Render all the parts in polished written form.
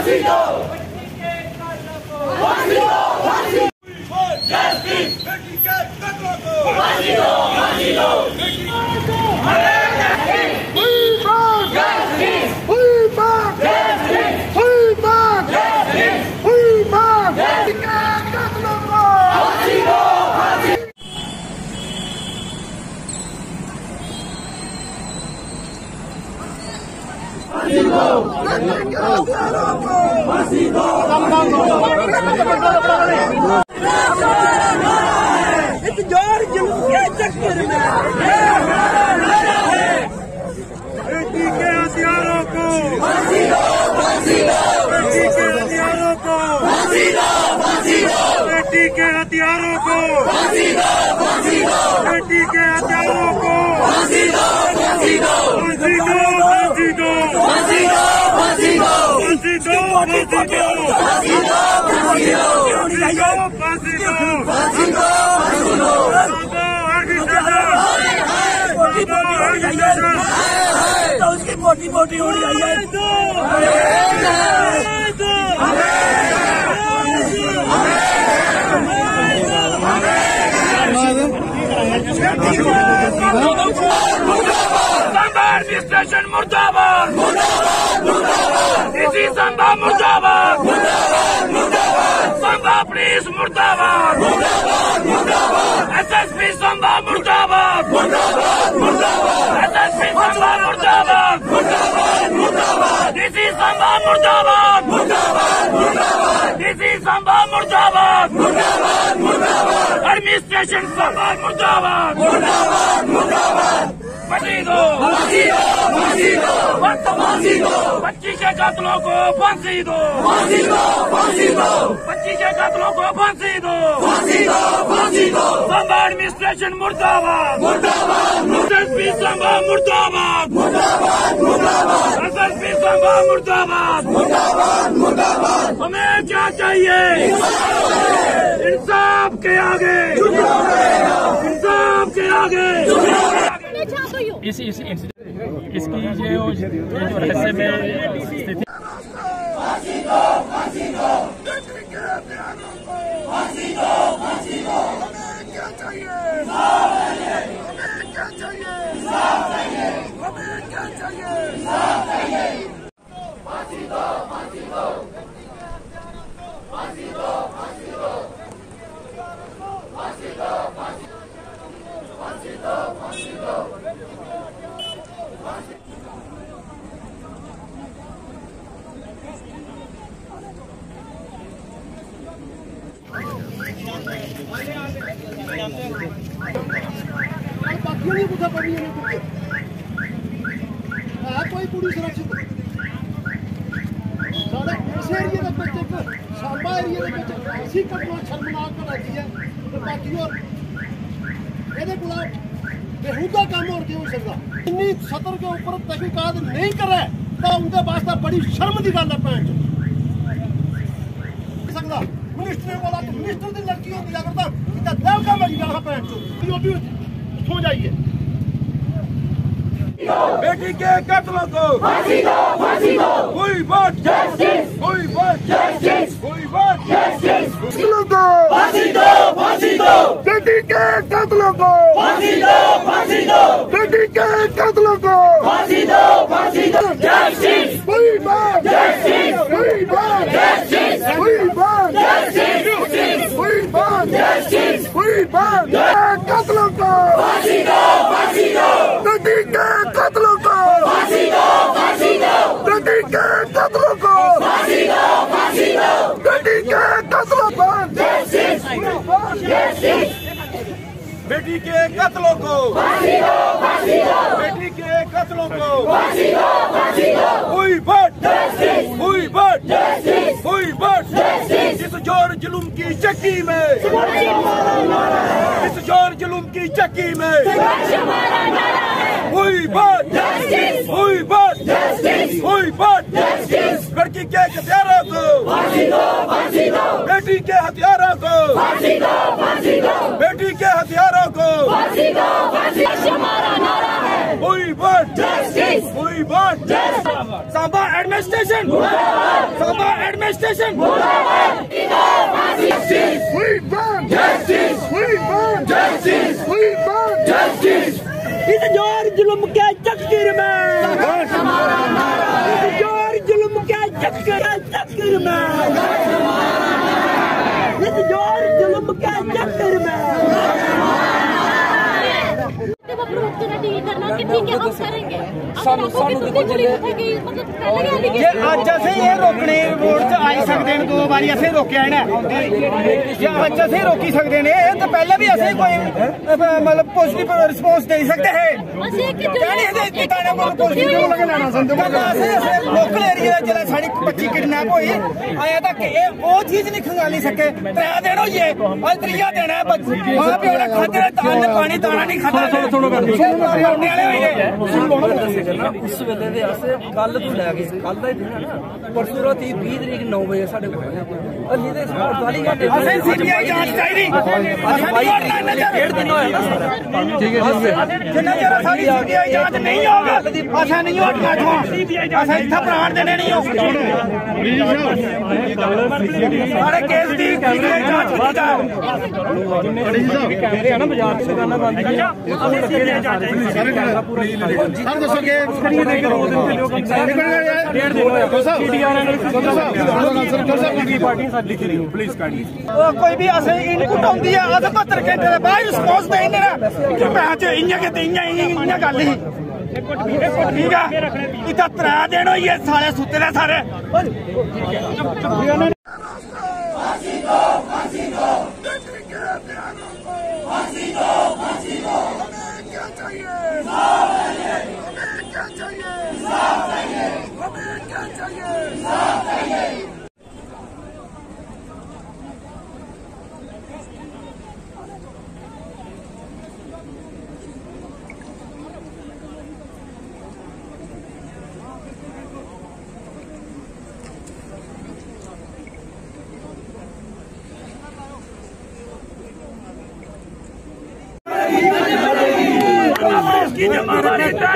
फांसी दो, फांसी दो, फांसी जस्टिस, बेटी के कत्लों को फांसी दो, फांसी दो, बेटी को justice, we want justice, we want justice, we want justice, बेटी के कत्लों को फांसी दो, फांसी फांसी दो, एक जोर जुल्म के चक्कर में बेटी के हथियारों को फांसी दो, फांसी दो, बेटी के हथियारों को फांसी दो, फांसी दो, बेटी के हथियारों को फांसी दो, फांसी दो, बेटी के हथियारों को फांसी दो, फांसी दो, फांसी दो, फांसी दो, फांसी दो, फांसी दो, फांसी दो, फांसी दो, फांसी दो, फांसी दो, फांसी दो, फांसी दो, फांसी दो, तो उसकी मोटी मोटी उड़ गई है। एडमिनिस्ट्रेशन मुर्दाबाद, इसी संभा मुर्दाबाद, संभा पुलिस मुर्दाबाद, SSP संभा मुर्दाबाद, SSP संभा मुर्दाबाद, इसी संभा मुर्दाबाद, इसी संभा मुर्दाबाद, एडमिनिस्ट्रेशन संभा मुर्दाबाद, फांसी दो, फांसी दो, फांसी दो, फांसी दो, बच्ची के कातलों को फांसी दो, फांसी दो, फांसी दो, बच्ची के कातलों को फांसी दो, फांसी दो, फांसी दो, संभा एडमिनिस्ट्रेशन मुर्दाबाद, SSP संभा मुर्दाबाद, SSP संभा मुर्दाबाद, हमें क्या चाहिए? इंसाफ के आगे, इंसाफ के आगे। इसकी जो रहस्य में स्थिति फांसी दो, फांसी दो, फांसी दो, फांसी दो, हमें क्या चाहिए? हमें क्या चाहिए? हमें क्या चाहिए? फांसी दो, फांसी दो, फांसी दो, फांसी दो, फांसी दो, फांसी दो, फांसी दो, कोई पूरी सुरक्षित साढ़े इस एरिए के बच्चे सांबा एरिए के बच्चे इसी घटना शर्मनाक बनाती है तो बाकी और ये बेहूदा काम और हो सकता इन्नी सतर के ऊपर तहकीकात नहीं करे तो उनके वास्ते बड़ी शर्म की गल है। भैन सकता मिनिस्टर ने बोला तो मिनिस्टर की लड़की होती करता दिल का मरी गया भैन सो जाइए। बेटी के कत्लों को फांसी दो, फांसी दो, We want justice, We want justice, We want justice, कत्लों को फांसी दो, फांसी दो, बेटी के कत्लों को फांसी दो, फांसी दो, बेटी के कत्लों को फांसी दो, फांसी दो, justice, We want justice, We want justice, We want justice, We want justice, We want कत्लों को फांसी दो, फांसी दो, बेटी के कत्लों को फांसी दो, फांसी दो, बेटी के कत्लों को फांसी दो, फांसी दो, बेटी के कत्लों को जस्टिस, जस्टिस, बेटी के कत्लों को फांसी दो, फांसी दो, बेटी के कत्लों को फांसी दो, फांसी दो, We want justice, We want justice, We want justice, इस जोर जुल्म की चक्की में, इस जोर जुल्म की चक्की में We want justice, We want justice, We want justice, लड़की के हथियारों को फांसी दो, फांसी दो, बेटी के हथियारों को फांसी दो, फांसी दो, बेटी के हथियारों को फांसी दो, फांसी हमारा नारा है We want justice, We want justice. Samba administration. Samba administration. We want justice. We want justice. We want justice. इस जोर जुल्म के चक्कर में, इस जोर जुल्म के चक्कर में, इस जोर जुल्म के चक्कर में। करना कि ठीक है हम करेंगे। अज असें ये रोकने वोट च आई सकते हैं, 2 बारी असें रोकया है ना, जे अज असें रोकी सकते हैं तो पहले भी असें कोई मतलब पॉजिटिव रिस्पॉन्स दे सकते हैं। लोकल एरिया जिला साड़ी बच्ची किडनैप हुई आया तक वो चीज नहीं खंगाली सके। 3 दिन होइए और 3 दिन है मां प्यो ने खाते अन्न पानी दाना नहीं खाता। उस वेले दे अस कल तो लैके कल दा ही दिन है ना, परसों रात 20 तरीक 9 बजे साढ़े कोल अली दे 48 घंटे सीबीआई जांच चाहिए। डेढ़ दिन होया ना सारा। ठीक है जिन्ना चਿਰ सारी सीबीआई जांच नहीं होगी असा नहीं हटना इत्थों, असा इत्थे प्राण देने नहीं हो सारे केस की सीबीआई जांच की जाए। कैमरे है ना बाजार से दुकाना बंद कोई भी असें इनपुट आती है अस 72 घंटे के बाद रिस्पॉन्स देना कि मैच इ'यां गल ही ठीक है। इतना 3 दिन होई सारे सुते ने सारे।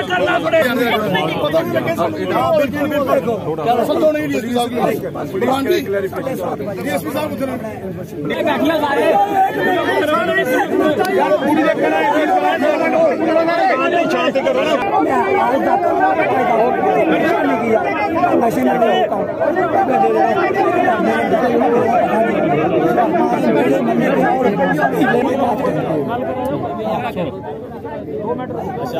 करना पड़ेगा।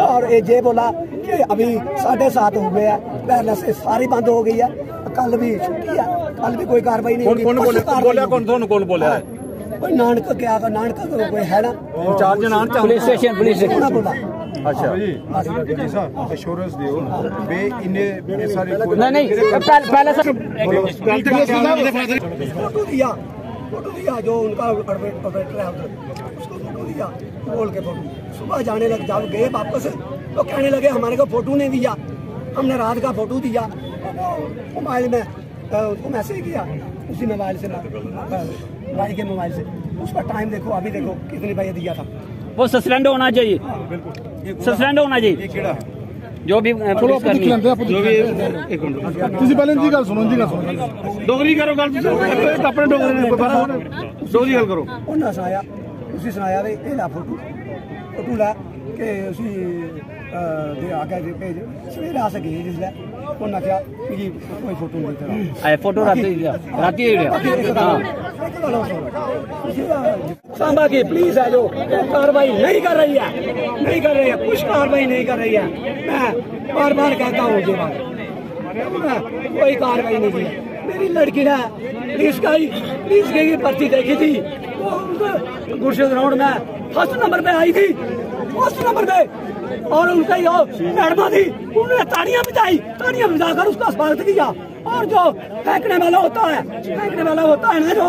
और ये बोला कि अभी 7:30 हो गए हैं, पहले से सारी बंद हो गई है, कल भी छुट्टी है, कल भी कोई कार्रवाई नहीं होगी। कौन बोला है? कोई नानक क्या नानक कोई है ना इंचार्ज नानक पुलिस स्टेशन बोला। अच्छा एश्योरेंस दियो बे इन्हें सारे नहीं पहले फोटो दिया जो उनका ऑपरेटर है उसको फोटो दिया बोल के फोटो। सुबह जाने लग जब गए वापस तो कहने लगे हमारे को फोटो नहीं दिया, हमने रात का फोटो दिया मोबाइल में उसको मैसेज किया उसी मोबाइल से भाई के मोबाइल से। उसका टाइम देखो अभी देखो कितने बजे दिया था। वो सस्पेंड होना चाहिए, सस्पेंड होना चाहिए जो भी पुलिस करनी है। जो भी एक मिनट ਤੁਸੀਂ ਪਹਿਲਾਂ ਦੀ ਗੱਲ ਸੁਣੋ डोगरी करो गल अपने डोगरी गल करो। उन्हें सुनाया उसी सुनाया भी ये ला फोटो ला के उसी आगे भेज सवेरे आ सके जिसले उन्हें क्या कि कोई फोटो नहीं था। फोटो राती सांबा की पुलिस है जो कार्रवाई नहीं कर रही है, कुछ कार्रवाई नहीं कर रही है। मैं बार बार कहता हूँ ये बात कोई कार्रवाई नहीं की। मेरी लड़की ने पुलिस की पर्ची देखी थी, वो गुरशद रोड में फर्स्ट नंबर पे आई थी, फर्स्ट नंबर पे, और उनका मैडमा थी, उन्होंने ताड़ियां बजाकर उसका स्वागत किया और जो फेंकने वाला होता है ना जो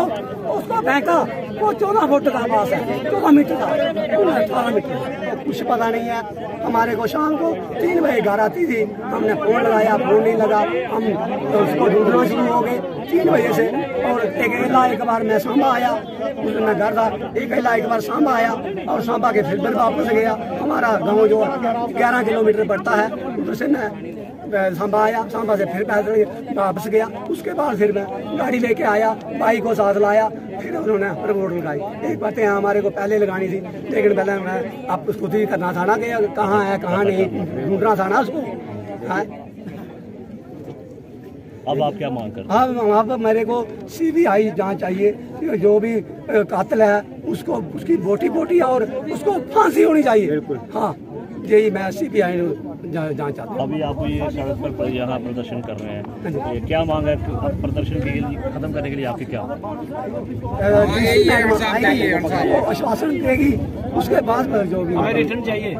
उसको फेंका वो 14 फुट का पास है, 14 मीटर का, 18 मीटर। तो कुछ पता नहीं है। हमारे को शाम को 3 बजे घर आती थी, हमने फोन लगाया, फोन नहीं लगा, हम उसको ढूंढना शुरू हो गए 3 बजे से। और एक बार मैं सांबा आया, उस दिन मैं घर था, एक बार सांबा आया और सांबा के फिर वापस गया। हमारा गाँव जो 11 किलोमीटर पड़ता है, उधर से मैं सांबा आया, सांबा से फिर पैदल वापस गया। उसके बाद फिर मैं गाड़ी लेके आया, बाइक को साथ लाया, फिर उन्होंने रिपोर्ट लगाई। एक बातें हमारे को पहले लगानी थी, लेकिन पहले मैं आप उसको ही करना था ना कि कहाँ है कहाँ नहीं, ढूंढना था ना उसको। अब आप क्या मांग करते हैं? हाँ, अब मेरे को CBI जांच चाहिए, जो भी कातिल है उसको उसकी बोटी और उसको फांसी होनी चाहिए। बिल्कुल। हाँ, यही मैं CBI जांच चाहता हूँ। अभी आप ये सड़क पर यहाँ प्रदर्शन कर रहे हैं, ये क्या मांग है? प्रदर्शन के लिए खत्म करने के लिए आपकी क्या आश्वासन देगी, उसके बाद जो भी रिटर्न चाहिए,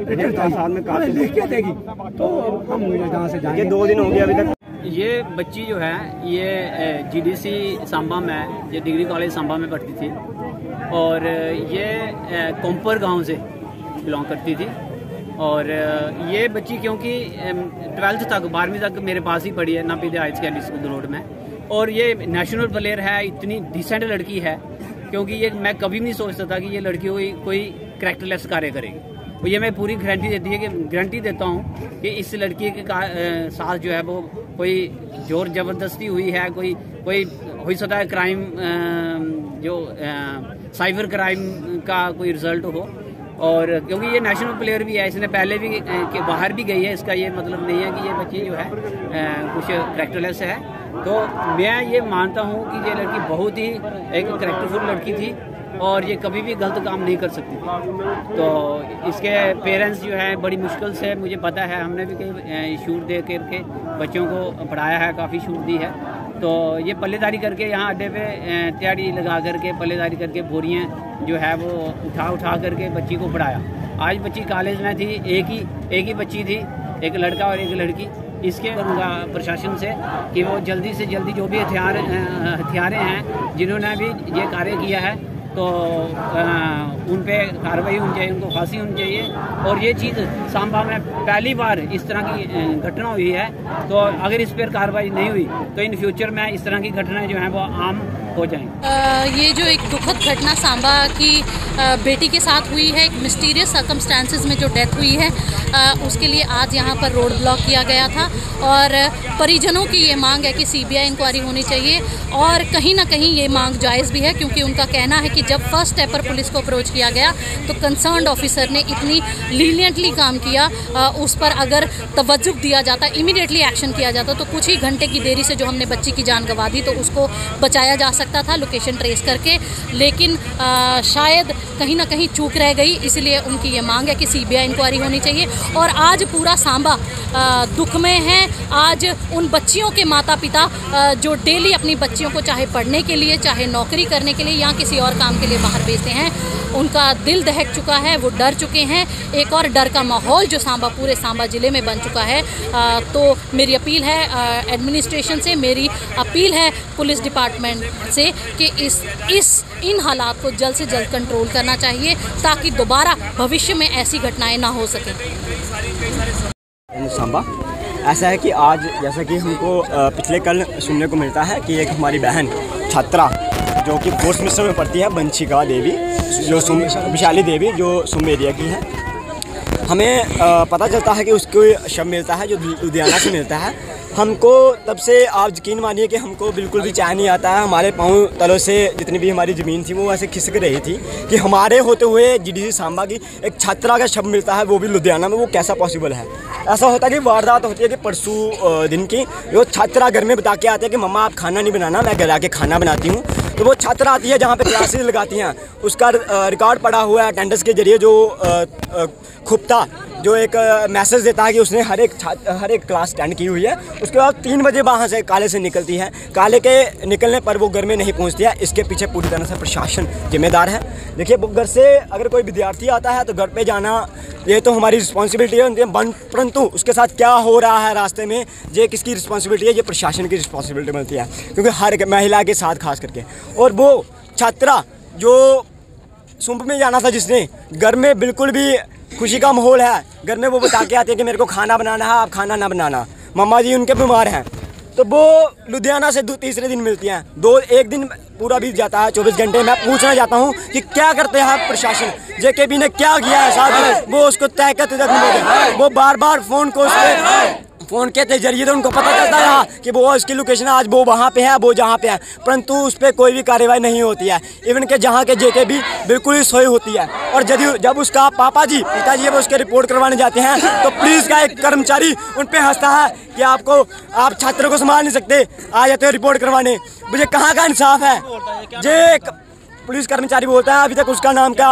लिख के देगी तो हम जहाँ से जाएंगे। 2 दिन हो गए अभी तक। ये बच्ची जो है ये GDC सांबा में, ये डिग्री कॉलेज सांबा में पढ़ती थी और ये कोम्पर गांव से बिलोंग करती थी। और ये बच्ची क्योंकि 12th तक 12वीं तक मेरे पास ही पढ़ी है, नापीदे हाई सेकेंडरी स्कूल रोड में। और ये नेशनल प्लेयर है, इतनी डिसेंट लड़की है, क्योंकि ये मैं कभी नहीं सोचता था कि ये लड़की कोई कैरेक्टरलेस कार्य करेगी। तो ये मैं पूरी गारंटी देता हूँ कि इस लड़की के साथ जो है वो कोई जोर जबरदस्ती हुई है, कोई हो सकता है क्राइम, जो साइबर क्राइम का कोई रिजल्ट हो। और क्योंकि ये नेशनल प्लेयर भी है, इसने पहले भी बाहर भी गई है, इसका ये मतलब नहीं है कि ये बच्ची जो है कुछ कैरेक्टरलेस है। तो मैं ये मानता हूँ कि ये लड़की बहुत ही एक कैरेक्टरफुल लड़की थी और ये कभी भी गलत काम नहीं कर सकती थी। तो इसके पेरेंट्स जो है बड़ी मुश्किल से, मुझे पता है, हमने भी कई छूट दे करके बच्चों को पढ़ाया है, काफ़ी छूट दी है। तो ये पल्लेदारी करके यहाँ अड्डे पे तैयारी लगा करके पल्लेदारी करके बोरियाँ जो है वो उठा करके बच्ची को पढ़ाया। आज बच्ची कॉलेज में थी, एक ही बच्ची थी, एक लड़का और एक लड़की। इसके करूँगा प्रशासन से कि वो जल्दी से जल्दी जो भी हथियारें हैं जिन्होंने भी ये कार्य किया है तो उन पे कार्रवाई होनी चाहिए, उनको फांसी होनी चाहिए। और ये चीज़ सांबा में पहली बार इस तरह की घटना हुई है, तो अगर इस पर कार्रवाई नहीं हुई तो इन फ्यूचर में इस तरह की घटनाएं जो हैं वो आम हो जाएंगी। ये जो एक दुखद घटना सांबा की बेटी के साथ हुई है, एक मिस्टीरियस सर्कमस्टांसेस में जो डेथ हुई है, उसके लिए आज यहाँ पर रोड ब्लॉक किया गया था। और परिजनों की ये मांग है कि CBI इंक्वायरी होनी चाहिए और कहीं ना कहीं ये मांग जायज़ भी है, क्योंकि उनका कहना है कि जब फर्स्ट स्टेप पर पुलिस को अप्रोच किया गया तो कंसर्न्ड ऑफिसर ने इतनी लीनियंटली काम किया, उस पर अगर तवज्जो दिया जाता, इमीडिएटली एक्शन किया जाता तो कुछ ही घंटे की देरी से जो हमने बच्ची की जान गंवा दी तो उसको बचाया जा सकता था लोकेशन ट्रेस करके। लेकिन शायद कहीं ना कहीं चूक रह गई, इसलिए उनकी ये मांग है कि CBI इंक्वायरी होनी चाहिए। और आज पूरा सांबा दुख में है। आज उन बच्चियों के माता पिता जो डेली अपनी बच्चियों को चाहे पढ़ने के लिए, चाहे नौकरी करने के लिए या किसी और काम के लिए बाहर भेजते हैं, उनका दिल दहक चुका है, वो डर चुके हैं। एक और डर का माहौल जो पूरे सांबा ज़िले में बन चुका है। तो मेरी अपील है एडमिनिस्ट्रेशन से, मेरी अपील है पुलिस डिपार्टमेंट से कि इन हालात को जल्द से जल्द कंट्रोल करना चाहिए ताकि दोबारा भविष्य में ऐसी घटनाएं ना हो सकें। सांबा ऐसा है कि आज जैसा कि हमको पिछले कल सुनने को मिलता है कि एक हमारी बहन छात्रा जो कि फोर्थ सेमेस्टर में पढ़ती है, वंशिका देवी, जो विशाली देवी, जो सुम एरिया की है, हमें पता चलता है कि उसको शव मिलता है जो लुधियाना से मिलता है। हमको तब से आप यकीन मानिए कि हमको बिल्कुल भी चैन नहीं आता है। हमारे पाँव तलों से जितनी भी हमारी ज़मीन थी वो ऐसे खिसक रही थी कि हमारे होते हुए GDC सांबा की एक छात्रा का शव मिलता है, वो भी लुधियाना में। वो कैसा पॉसिबल है? ऐसा होता है कि वारदात होती है कि परसों दिन की वो छात्रा घर में बता के आते हैं कि मम्मा आप खाना नहीं बनाना, मैं घर आके खाना बनाती हूँ। तो वो छात्रा आती है जहाँ पे क्लासेस लगाती हैं, उसका रिकॉर्ड पड़ा हुआ है अटेंडेंस के जरिए, जो खुप्ता जो एक मैसेज देता है कि उसने हर एक क्लास अटेंड की हुई है। उसके बाद 3 बजे वहाँ से काले से निकलती है। काले के निकलने पर वो घर में नहीं पहुँचती है। इसके पीछे पूरी तरह से प्रशासन जिम्मेदार है। देखिए, वो घर से अगर कोई विद्यार्थी आता है तो घर पे जाना ये तो हमारी रिस्पॉन्सिबिलिटी है, परंतु उसके साथ क्या हो रहा है रास्ते में, ये किसकी रिस्पॉन्सिबिलिटी है? ये प्रशासन की रिस्पॉन्सिबिलिटी बनती है, क्योंकि हर महिला के साथ खास करके। और वो छात्रा जो सुंप में जाना था, जिसने घर में बिल्कुल भी खुशी का माहौल है, घर में वो बता के आते हैं कि मेरे को खाना बनाना है, आप खाना ना बनाना, मम्मा जी उनके बीमार हैं, तो वो लुधियाना से तीसरे दिन मिलती हैं। एक दिन पूरा बीत जाता है, 24 घंटे। मैं पूछना चाहता हूँ कि क्या करते हैं प्रशासन, जेकेबी ने क्या किया है साथ? वो उसको तय करते तक नहीं होते, वो बार बार फ़ोन के जरिए तो उनको पता चलता है कि वो इसकी लोकेशन आज वो वहाँ पे है, वो जहाँ पे है, परंतु उस पर कोई भी कार्रवाई नहीं होती है। इवन के जहाँ के जेकेबी बिल्कुल ही सोई होती है। और जब उसका पिताजी वो उसके रिपोर्ट करवाने जाते हैं तो पुलिस का एक कर्मचारी उन पर हंसता है कि आप छात्रों को संभाल नहीं सकते, आ जाते हो रिपोर्ट करवाने। मुझे कहाँ का इंसाफ है? जे पुलिस कर्मचारी बोलता है, अभी तक उसका नाम क्या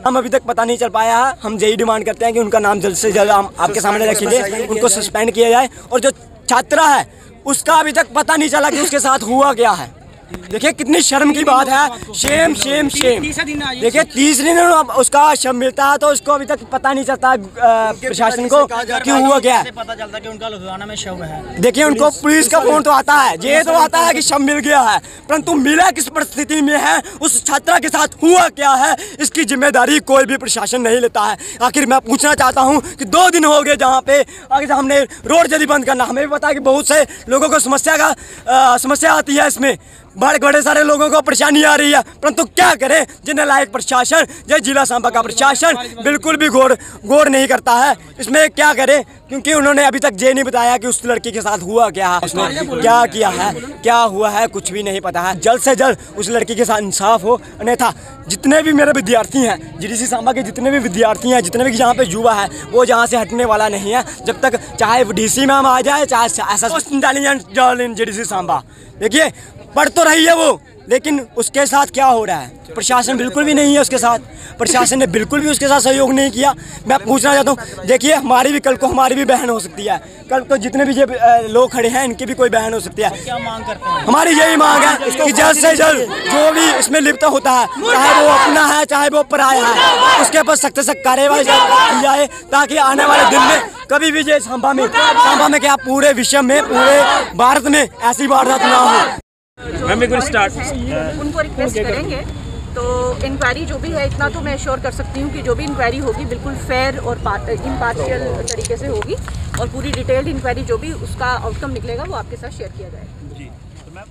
हम अभी तक पता नहीं चल पाया है। हम यही डिमांड करते हैं कि उनका नाम जल्द से जल्द हम आपके सामने रखेंगे, उनको सस्पेंड किया जाए। और जो छात्रा है उसका अभी तक पता नहीं चला कि उसके साथ हुआ क्या है। देखिए कितनी शर्म की बात है। Shem Shem Shem. देखिए तीसरे दिन उसका शव मिलता है तो उसको अभी तक पता नहीं चलता प्रशासन को कि हुआ क्या है। पता चलता कि उनका लुधियाना में शव है। देखिए उनको पुलिस का फोन तो आता है, ये तो आता है कि शव मिल गया है, परंतु मिला किस परिस्थिति में है, उस छात्रा के साथ हुआ क्या है, इसकी जिम्मेदारी कोई भी प्रशासन नहीं लेता है। आखिर मैं पूछना चाहता हूँ कि 2 दिन हो गए जहाँ पे आगे हमने रोड जल्दी बंद करना, हमें भी पता है कि बहुत से लोगों को समस्या आती है, इसमें बड़े सारे लोगों को परेशानी आ रही है, परंतु क्या करें? जिन्हें लायक प्रशासन, जो जिला सांबा का प्रशासन बिल्कुल भी गौर नहीं करता है। इसमें क्या करें, क्योंकि उन्होंने अभी तक ये नहीं बताया कि उस लड़की के साथ हुआ क्या है, उसने क्या किया है, क्या हुआ है, कुछ भी नहीं पता है। जल्द से जल्द उस लड़की के साथ इंसाफ हो, अन्यथा जितने भी मेरे विद्यार्थी हैं, जीडीसी सांबा के जितने भी विद्यार्थी हैं, जितने भी यहाँ पे युवा है, वो यहाँ से हटने वाला नहीं है जब तक चाहे डीसी मैम आ जाए, चाहे ऐसा इंटेलिजेंट जीडीसी सांबा। देखिए पढ़ तो रही है वो, लेकिन उसके साथ क्या हो रहा है? प्रशासन बिल्कुल भी नहीं है उसके साथ, प्रशासन ने बिल्कुल भी उसके साथ सहयोग नहीं किया। मैं पूछना चाहता हूँ, देखिए कल को हमारी भी बहन हो सकती है, कल को जितने भी लोग खड़े हैं इनकी भी कोई बहन हो सकती है। क्या मांग करते हैं? हमारी यही मांग है कि जल्द से जल्द जो भी इसमें लिप्त होता है, चाहे वो अपना है चाहे वो पराया है, उसके ऊपर सख्त से कार्रवाई की जाए, ताकि आने वाले दिन में कभी भी ये सांबा में क्या पूरे विश्व में, पूरे भारत में ऐसी वारदात ना हो। उनको रिक्वेस्ट करेंगे तो इंक्वायरी जो भी है, इतना तो मैं श्योर कर सकती हूँ कि जो भी इंक्वायरी होगी बिल्कुल फेयर और इम्पार्शियल तरीके से होगी, और पूरी डिटेल्ड इंक्वायरी जो भी उसका आउटकम निकलेगा वो आपके साथ शेयर किया जाएगा।